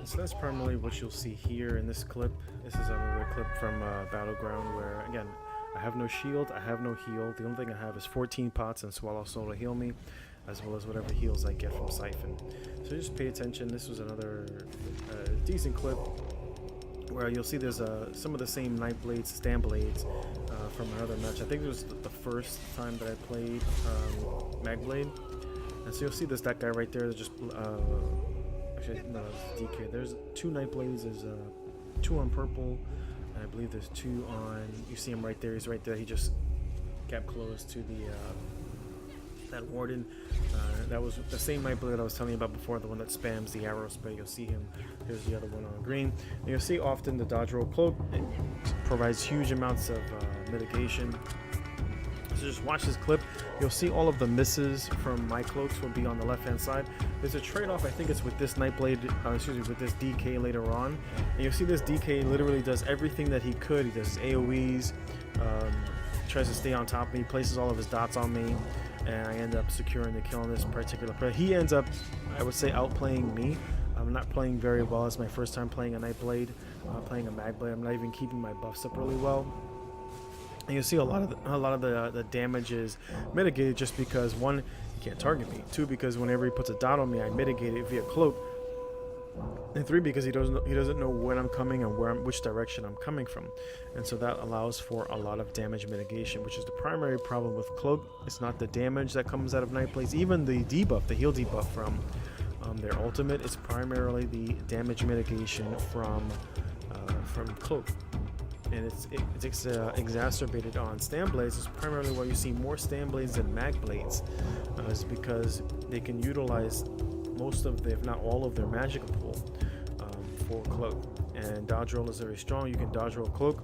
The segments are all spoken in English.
So that's primarily what you'll see here in this clip. This is another clip from Battleground where, again, I have no shield, I have no heal. The only thing I have is 14 pots and Swallow Soul to heal me, as well as whatever heals I get from Siphon. So just pay attention. This was another decent clip where you'll see there's some of the same Nightblades, Stand-Blades from another match. I think it was the first time that I played Magblade. And so you'll see that guy right there, just actually, no, it's DK. There's 2 Nightblades. There's 2 on purple, and I believe there's 2 on. You see him right there. He's right there. He just kept close to the that Warden. That was the same Nightblade I was telling you about before, the one that spams the arrow spray. You'll see him. Here's the other one on green. And you'll see often the dodge roll cloak. It provides huge amounts of mitigation. So just watch this clip. You'll see all of the misses from my cloaks will be on the left-hand side. There's a trade-off. I think it's with this Nightblade, with this DK later on. And you'll see this DK literally does everything that he could. He does AoEs, tries to stay on top of me, places all of his dots on me, and I end up securing the kill on this particular player. He ends up, I would say, outplaying me. I'm not playing very well. It's my first time playing a Nightblade, playing a Magblade. I'm not even keeping my buffs up really well. And you'll see a lot of the damage is mitigated just because, 1, he can't target me. 2, because whenever he puts a dot on me, I mitigate it via cloak. And 3, because he doesn't know when I'm coming and which direction I'm coming from. And so that allows for a lot of damage mitigation, which is the primary problem with cloak. It's not the damage that comes out of Nightblades, even the debuff, the heal debuff from their ultimate. It's primarily the damage mitigation from cloak. And it's exacerbated on Stand-Blades. It's primarily why you see more Stand-Blades than Magblades, is because they can utilize most of the, if not all of their magic pool for cloak. And dodge roll is very strong. You can dodge roll cloak,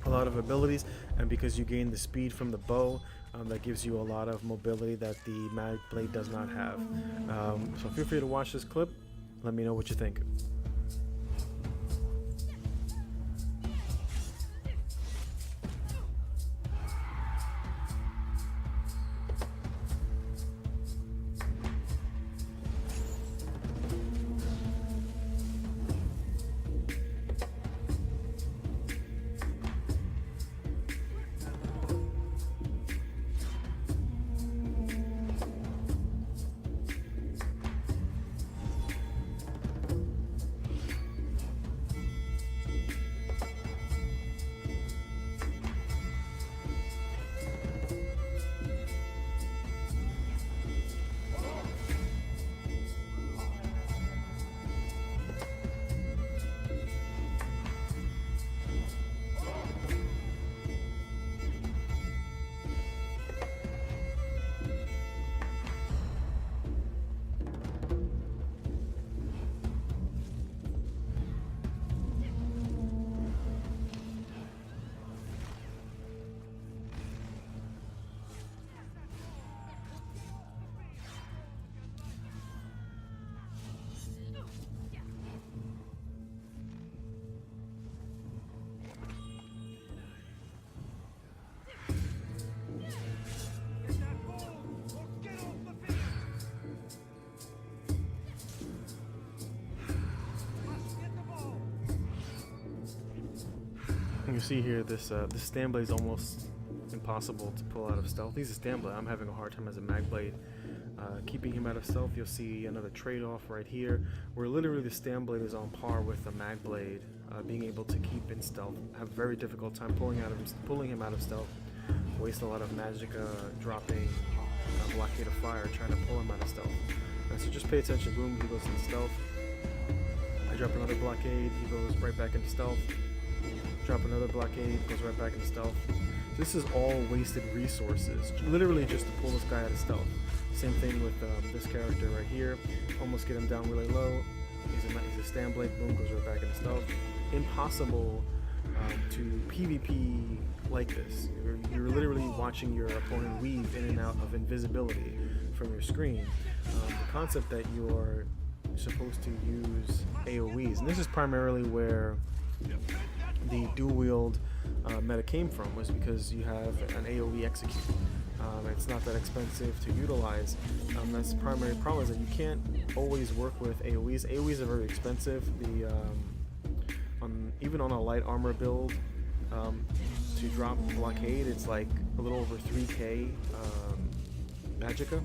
a lot of abilities, and because you gain the speed from the bow, that gives you a lot of mobility that the Magblade does not have. So feel free to watch this clip. Let me know what you think. You see here, this Stand-Blade is almost impossible to pull out of stealth. He's a Stand-Blade. I'm having a hard time as a Magblade keeping him out of stealth. You'll see another trade-off right here, where literally the Stand-Blade is on par with the Magblade, being able to keep in stealth. Have a very difficult time pulling him out of stealth. Waste a lot of magic dropping blockade of fire trying to pull him out of stealth. So just pay attention. Boom, he goes into stealth. I drop another blockade. He goes right back into stealth. Drop another blockade, goes right back into stealth. This is all wasted resources, literally just to pull this guy out of stealth. Same thing with this character right here. Almost get him down really low. He's a Stand-Blade, boom, goes right back into stealth. Impossible to PvP like this. You're literally watching your opponent weave in and out of invisibility from your screen. The concept that you're supposed to use AoEs, and this is primarily where the dual wield meta came from, was because you have an AoE execute. It's not that expensive to utilize. That's the primary problem, is that you can't always work with AoEs. AoEs are very expensive. Even on a light armor build, to drop blockade, it's like a little over 3k magicka.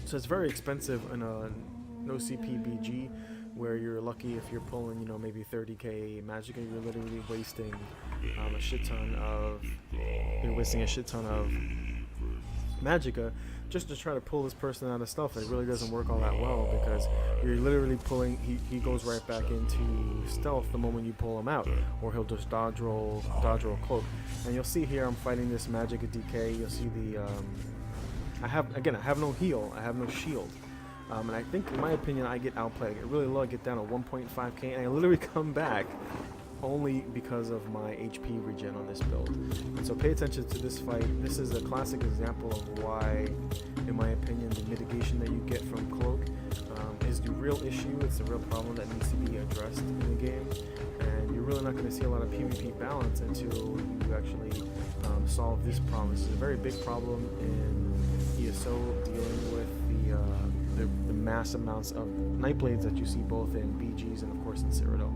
So it's very expensive in a no CP BG, where you're lucky if you're pulling, maybe 30k magicka. You're literally wasting a shit ton of magicka just to try to pull this person out of stealth. It really doesn't work all that well, because you're literally pulling, he goes right back into stealth the moment you pull him out, or he'll just dodge roll cloak. And you'll see here I'm fighting this magicka DK. You'll see the I have no heal, I have no shield. And I think, in my opinion, I get outplayed. I get really low, I get down to 1.5k, and I literally come back only because of my HP regen on this build. And so pay attention to this fight. This is a classic example of why, in my opinion, the mitigation that you get from cloak is the real issue. It's the real problem that needs to be addressed in the game. And you're really not going to see a lot of PvP balance until you actually solve this problem. This is a very big problem in ESO, dealing with the mass amounts of Nightblades that you see both in BGs and of course in Cyrodiil.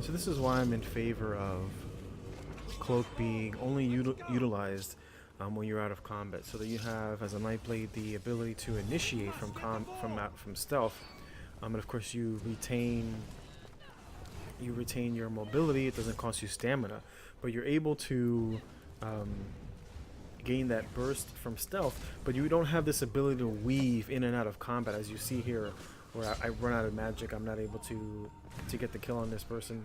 So this is why I'm in favor of cloak being only utilized when you're out of combat, so that you have, as a Nightblade, the ability to initiate from stealth, and of course you retain your mobility. It doesn't cost you stamina, but you're able to gain that burst from stealth, but you don't have this ability to weave in and out of combat, as you see here, where I run out of magic. I'm not able to get the kill on this person,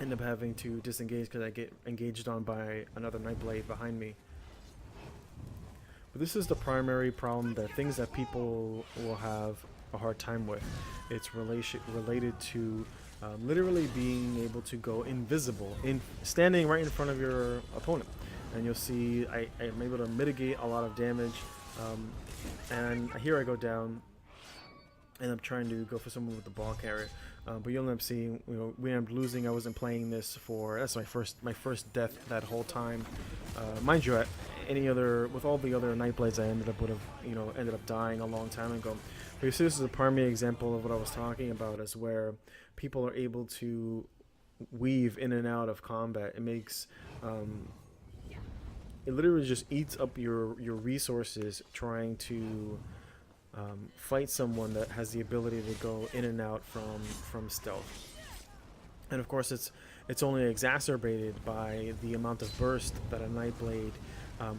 End up having to disengage because I get engaged on by another Nightblade behind me. But this is the primary problem, that things that people will have a hard time with. It's related to literally being able to go invisible, standing right in front of your opponent. And you'll see I'm able to mitigate a lot of damage. And here I go down, and I'm trying to go for someone with the ball carrier. But you'll end up seeing, we end up losing. I wasn't playing this for, that's my first death that whole time. Mind you, with all the other Nightblades, I ended up dying a long time ago. But you see, this is a primary example of what I was talking about, is where people are able to weave in and out of combat. It makes, it literally just eats up your resources trying to fight someone that has the ability to go in and out from stealth. And of course, it's only exacerbated by the amount of burst that a Nightblade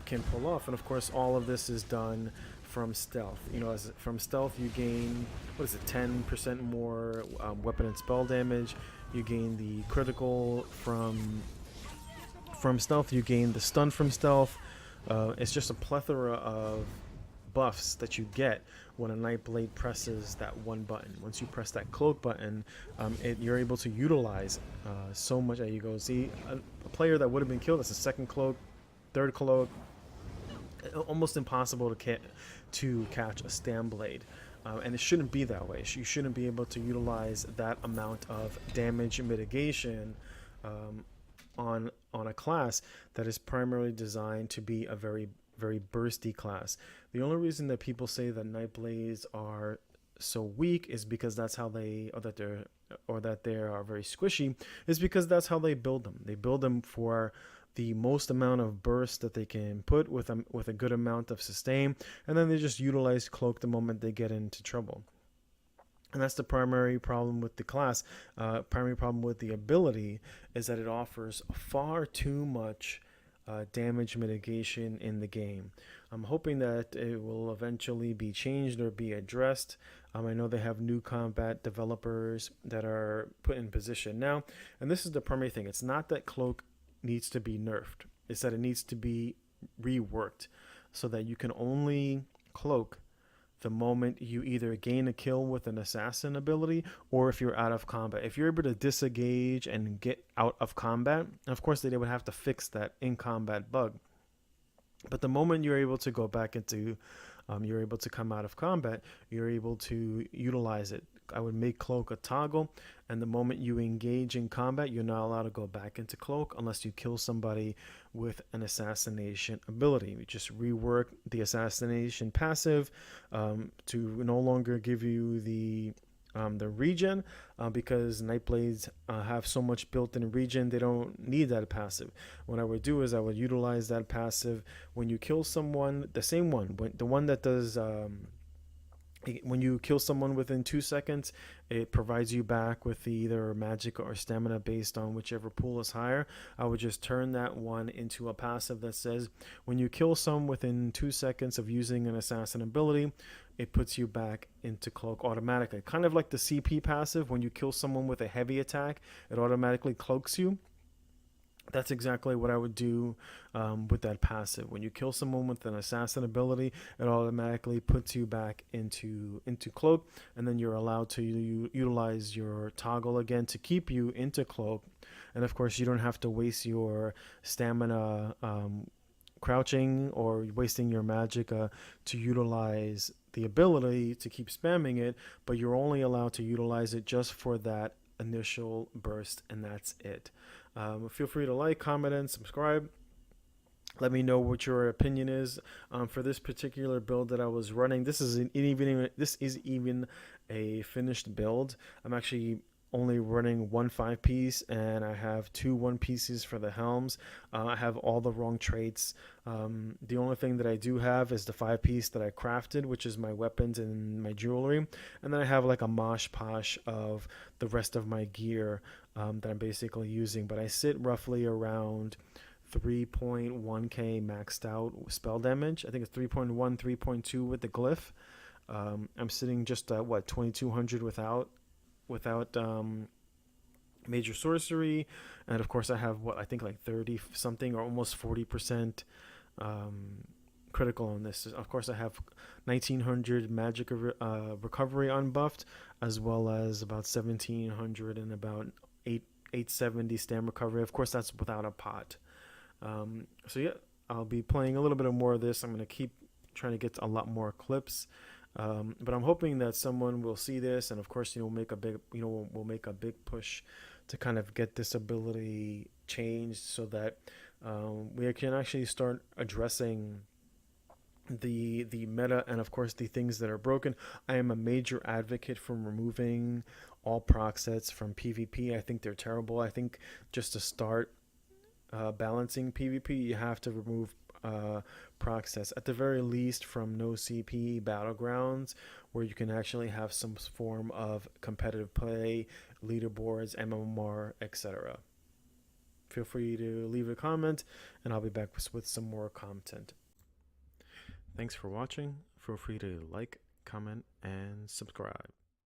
can pull off. And of course, all of this is done from stealth. From stealth, you gain, 10% more weapon and spell damage. You gain the critical from stealth. You gain the stun from stealth. It's just a plethora of buffs that you get when a Nightblade presses that one button. Once you press that cloak button, you're able to utilize so much. There you go. See, a player that would have been killed, that's a second cloak, third cloak, almost impossible to catch a Stamblade. And it shouldn't be that way. You shouldn't be able to utilize that amount of damage mitigation on a class that is primarily designed to be a very, very bursty class. The only reason that people say that Nightblades are so weak is because that's how they, or that they are very squishy, is because that's how they build them. They build them for the most amount of burst that they can put with a good amount of sustain, and then they just utilize cloak the moment they get into trouble. And that's the primary problem with the class. Primary problem with the ability is that it offers far too much damage mitigation in the game. I'm hoping that it will eventually be changed or be addressed. I know they have new combat developers that are put in position now, and this is the primary thing. It's not that cloak needs to be nerfed. It's that it needs to be reworked so that you can only cloak the moment you either gain a kill with an assassin ability, or if you're out of combat. If you're able to disengage and get out of combat, of course they would have to fix that in combat bug. But the moment you're able to go back into, you're able to come out of combat, you're able to utilize it. I would make cloak a toggle, and the moment you engage in combat, you're not allowed to go back into cloak unless you kill somebody with an assassination ability. You just rework the assassination passive to no longer give you the regen, because Nightblades have so much built-in regen, they don't need that passive. What I would do is I would utilize that passive when you kill someone, the same one, the one that does when you kill someone within 2 seconds, it provides you back with either magic or stamina based on whichever pool is higher. I would just turn that one into a passive that says when you kill someone within 2 seconds of using an assassin ability, it puts you back into cloak automatically. Kind of like the CP passive. When you kill someone with a heavy attack, it automatically cloaks you. That's exactly what I would do with that passive. When you kill someone with an assassin ability, it automatically puts you back into cloak, and then you're allowed to utilize your toggle again to keep you into cloak. And of course, you don't have to waste your stamina crouching or wasting your magic to utilize the ability to keep spamming it, but you're only allowed to utilize it just for that initial burst, and that's it. Feel free to like, comment, and subscribe. Let me know what your opinion is for this particular build that I was running. This is even a finished build. I'm actually only running one 5-piece, and I have 2 1-pieces for the helms. I have all the wrong traits. The only thing that I do have is the 5-piece that I crafted, which is my weapons and my jewelry, and then I have like a mosh posh of the rest of my gear that I'm basically using. But I sit roughly around 3.1k maxed out spell damage. I think it's 3.1, 3.2 with the glyph. I'm sitting just at 2200 without major sorcery, and of course I have what I think like 30 something or almost 40% critical on this. Of course I have 1900 magic recovery unbuffed, as well as about 1700 and about 870 stam recovery. Of course that's without a pot. So yeah, I'll be playing a little bit more of this. I'm going to keep trying to get a lot more clips. But I'm hoping that someone will see this, and of course, make a big, we'll make a big push to kind of get this ability changed so that we can actually start addressing the meta and of course the things that are broken. I am a major advocate for removing all proc sets from PvP. I think they're terrible. I think just to start balancing PvP, you have to remove proc sets at the very least from no CP battlegrounds, where you can actually have some form of competitive play, leaderboards, MMR, etc. Feel free to leave a comment, and I'll be back with some more content. Thanks for watching. Feel free to like, comment, and subscribe.